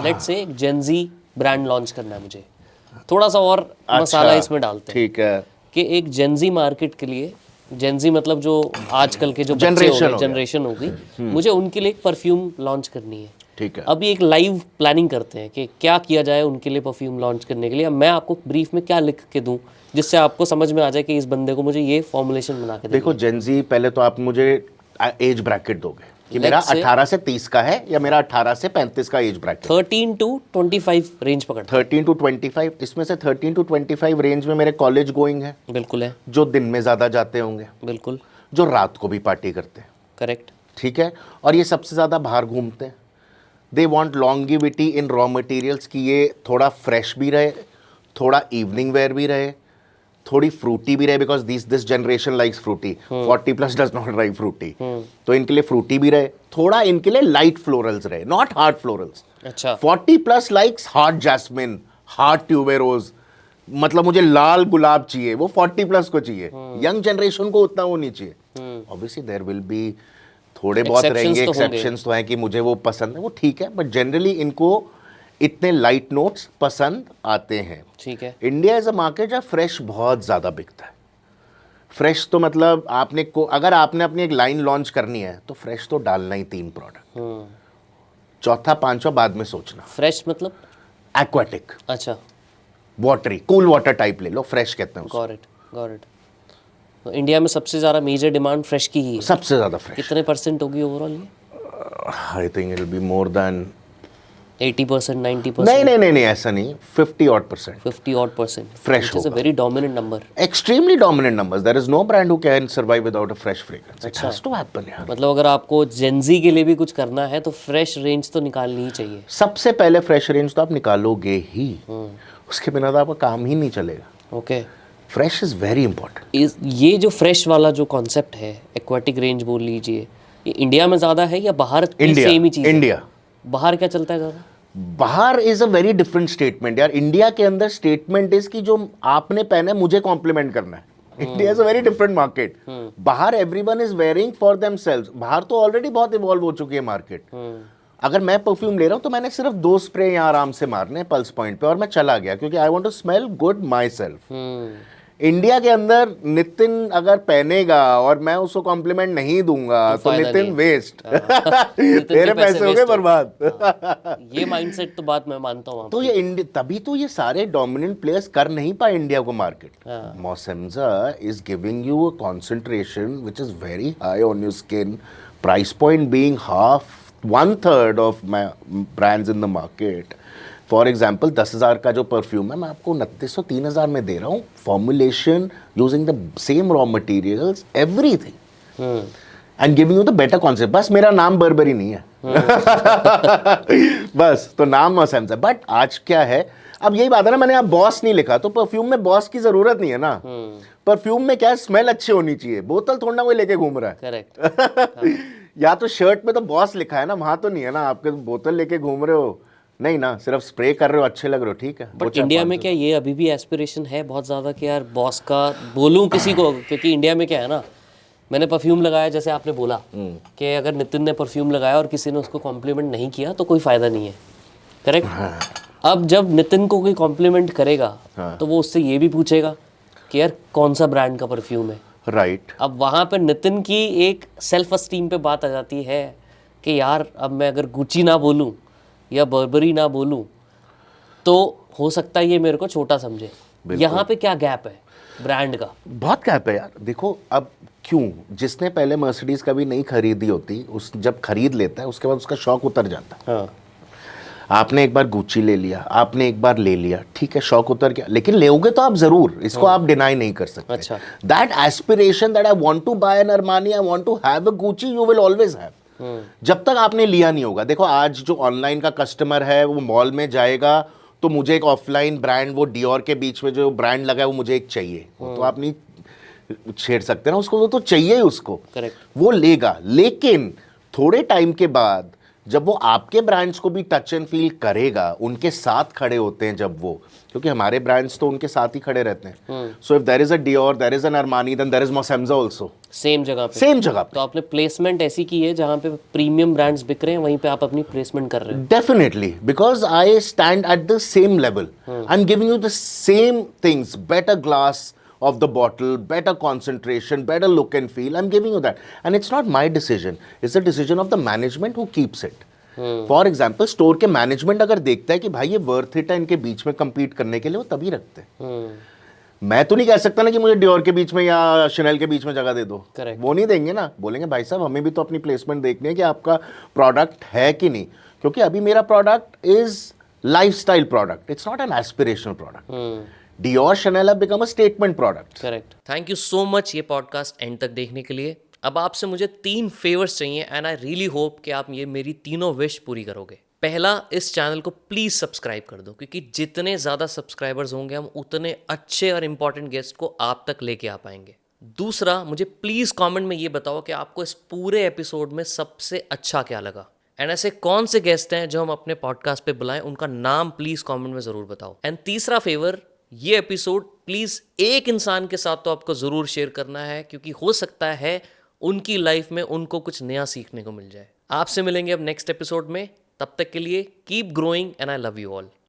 Let's say एक Gen Z brand launch करना है मुझे, थोड़ा सा और मसाला इसमें डालते हैं। ठीक है कि एक जेनजी मार्केट के लिए, जेनजी मतलब जो आजकल के जो बच्चे जनरेशन होगी, मुझे उनके लिए एक परफ्यूम लॉन्च करनी है। ठीक है, अभी एक लाइव प्लानिंग करते हैं कि क्या किया जाए उनके लिए परफ्यूम लॉन्च करने के लिए। अब मैं आपको ब्रीफ में क्या लिख के दूं जिससे आपको समझ में आ जाए कि इस बंदे को मुझे ये फॉर्मुलेशन बना के देखो जेनजी, पहले तो आप मुझे एज ब्रैकेट दोगे कि मेरा 18 से 30 का है या मेरा 18 से 35 का एज ब्रैकेट। 13 to 25 रेंज पकड़। 13 to 25, इसमें से 13 to 25 रेंज में मेरे कॉलेज गोइंग है, बिल्कुल है, जो दिन में ज़्यादा जाते होंगे, बिल्कुल, जो रात को भी पार्टी करते हैं, करेक्ट, ठीक है, और ये सबसे ज़्यादा बाहर घूमते हैं। They want longevity in raw materials, कि ये थोड़ा फ्रेश भी रहे, थोड़ा इवनिंग वेयर भी रहे, थोड़ी फ्रूटी भी रहे, because this generation likes fruity, 40 plus does not like fruity, तो इनके लिए फ्रूटी भी रहे, थोड़ा इनके लिए लाइट फ्लोरल्स रहे, नॉट हार्ड फ्लोरल्स। अच्छा, 40 plus likes hard jasmine, hard tuberose, मतलब मुझे लाल गुलाब चाहिए, वो 40 प्लस को चाहिए। यंग जनरेशन को उतना वो नहीं चाहिए। ऑब्वियसली देयर विल बी थोड़े बहुत रहेंगे, एक्सेप्शंस तो हैं कि मुझे वो पसंद है, वो ठीक है, बट जनरली इनको इतने लाइट नोट्स पसंद आते हैं। ठीक है। इंडिया इज अ मार्केट जहाँ फ्रेश बहुत ज़्यादा बिकता है। फ्रेश तो मतलब आपने को अगर आपने अपनी एक लाइन लॉन्च करनी है तो फ्रेश तो डालना ही 3 प्रोडक्ट, चौथा पांचवा बाद में सोचना। फ्रेश मतलब एक्वाटिक, अच्छा, वाटरी, कूल वाटर टाइप ले लो, फ्रेश कहते हैं उसको। Got it, got it. तो इंडिया में सबसे ज़्यादा मेजर डिमांड फ्रेश की ही है। सबसे ज़्यादा फ्रेश कितने % होगी ओवरऑल ये? I think it will be more than 80%, 90%? नहीं, ऐसा नहीं, 50% 50% fresh is a very dominant number, extremely dominant numbers. There is no brand who can survive without a fresh fragrance. It has to happen यार। मतलब अगर आपको Gen Z के लिए भी कुछ करना है तो फ्रेश रेंज तो निकालनी ही चाहिए। सबसे पहले फ्रेश रेंज तो आप निकालोगे ही, उसके बिना तो आपका काम ही नहीं चलेगा। Okay, fresh is very important. ये जो फ्रेश वाला जो कॉन्सेप्ट है, एक्वाटिक रेंज बोल लीजिए, ये इंडिया में ज़्यादा है या बाहर सेम ही चीज़ है? इंडिया। बाहर क्या चलता है ज़्यादा? बाहर is a very different statement यार। इंडिया के अंदर स्टेटमेंट इज कि जो आपने पहना है मुझे कॉम्प्लीमेंट करना है। India is a very different market. बाहर everyone is wearing for themselves. बाहर तो ऑलरेडी बहुत इवॉल्व हो चुकी है मार्केट। अगर मैं परफ्यूम ले रहा हूं तो मैंने सिर्फ 2 स्प्रे यहाँ आराम से मारने पल्स पॉइंट पे और मैं चला गया, क्योंकि I want to smell good myself. India के अंदर नितिन अगर पहनेगा और मैं उसको कॉम्प्लीमेंट नहीं दूंगा तो नितिन वेस्ट, तेरे पैसे हो गए बर्बाद। ये माइंडसेट तो बात मैं मानता हूँ। तो ये तभी तो ये सारे डोमिनेंट प्लेयर्स कर नहीं पाए इंडिया को मार्केट। मॉसेमजा is giving you a concentration which is very high on your skin, price point being half 1/3 of my brands in the market. For example 10,000 का जो परफ्यूम है मैं आपको 2900 3,000 में दे रहा हूँ, formulation using the same raw materials, everything, and giving you the better concept. बस मेरा नाम बर्बरी नहीं है बस, तो नाम मॉसेमजा। बट आज क्या है, अब यही बात है ना, मैंने आप बॉस नहीं लिखा तो परफ्यूम में बॉस की जरूरत नहीं है ना। परफ्यूम में क्या है, स्मेल अच्छी होनी चाहिए, बोतल थोड़ा ना कोई लेके घूम रहा है। करेक्ट। या तो शर्ट में तो बॉस लिखा है ना, वहां तो नहीं है ना, आपके बोतल लेके घूम रहे हो नहीं ना, सिर्फ स्प्रे कर रहे हो, अच्छे लग रहे हो, ठीक है। बट इंडिया में क्या ये अभी भी एस्पिरेशन है बहुत ज़्यादा कि यार बॉस का बोलूँ किसी को? क्योंकि इंडिया में क्या है ना, मैंने परफ्यूम लगाया, जैसे आपने बोला कि अगर नितिन ने परफ्यूम लगाया और किसी ने उसको कॉम्प्लीमेंट नहीं किया तो कोई फ़ायदा नहीं है, करेक्ट? हाँ। अब जब नितिन को कोई कॉम्प्लीमेंट करेगा तो वो उससे ये भी पूछेगा कि यार कौन सा ब्रांड का परफ्यूम है, राइट। अब वहाँ पर नितिन की एक सेल्फ अस्टीम पे बात आ जाती है कि यार अब मैं अगर गुची ना बोलूँ या बर्बरी ना बोलूं तो हो सकता है ये मेरे को छोटा समझे। यहाँ पे क्या गैप है ब्रांड का? बहुत गैप है यार। देखो अब क्यों, जिसने पहले मर्सिडीज कभी नहीं खरीदी होती, उस जब खरीद लेता है उसके बाद उसका शौक उतर जाता है। हाँ। आपने एक बार गुच्ची ले लिया, आपने एक बार ले लिया, ठीक है, शौक उतर गया, लेकिन लेोगे तो आप जरूर, इसको आप डिनाई नहीं कर सकते। अच्छा, that aspiration that I want to buy an Armani, I want to have a Gucci, you will always have, जब तक आपने लिया नहीं होगा। देखो आज जो ऑनलाइन का कस्टमर है वो मॉल में जाएगा तो मुझे एक ऑफलाइन ब्रांड, वो डियोर के बीच में जो ब्रांड लगा है वो मुझे एक चाहिए, तो आप नहीं छेड़ सकते ना उसको, वो तो चाहिए ही उसको। करेक्ट। वो लेगा, लेकिन थोड़े टाइम के बाद जब वो आपके ब्रांड्स को भी टच एंड फील करेगा, उनके साथ खड़े होते हैं जब वो, क्योंकि हमारे ब्रांड्स तो उनके साथ ही खड़े रहते हैं. So if there is a Dior, there is an Armani, then there is मोसेम्जा आल्सो. सेम जगह पे. सेम जगह पे. तो आपने प्लेसमेंट ऐसी की है जहाँ पे प्रीमियम ब्रांड्स बिक रहे हैं, वहीं पे आप अपनी प्लेसमेंट कर रहे हो. Definitely, because I stand at the same level. I'm giving you the same things, better glass of the bottle, better concentration, better look and feel. I'm giving you that. And it's not my decision. It's the decision of the management who keeps it. For example store के management अगर देखता है कि भाई ये worth it है इनके बीच में compete करने के लिए, वो तभी रखते हैं. मैं तो नहीं कह सकता ना कि मुझे डियोर के बीच में या शनेल के बीच में जगह दे दो. Correct. वो नहीं देंगे ना, बोलेंगे भाई साहब हमें भी तो अपनी प्लेसमेंट देखनी है कि आपका प्रोडक्ट है कि नहीं, क्योंकि अभी मेरा product is lifestyle product, it's not an aspirational product. Dior Chanel have become a statement product. Correct. Thank you so much ये पॉडकास्ट एंड तक देखने के लिए. अब आपसे मुझे 3 फेवर्स चाहिए एंड आई रियली होप कि आप ये मेरी तीनों विश पूरी करोगे. पहला, इस चैनल को प्लीज़ सब्सक्राइब कर दो, क्योंकि जितने ज़्यादा सब्सक्राइबर्स होंगे हम उतने अच्छे और इम्पॉर्टेंट गेस्ट को आप तक लेके आ पाएंगे. दूसरा, मुझे प्लीज़ कमेंट में ये बताओ कि आपको इस पूरे एपिसोड में सबसे अच्छा क्या लगा, एंड ऐसे कौन से गेस्ट हैं जो हम अपने पॉडकास्ट पे बुलाएं, उनका नाम प्लीज़ कमेंट में ज़रूर बताओ. एंड तीसरा फेवर, ये एपिसोड प्लीज़ एक इंसान के साथ तो आपको ज़रूर शेयर करना है, क्योंकि हो सकता है उनकी लाइफ में उनको कुछ नया सीखने को मिल जाए. आपसे मिलेंगे अब नेक्स्ट एपिसोड में. तब तक के लिए keep growing and I love you all.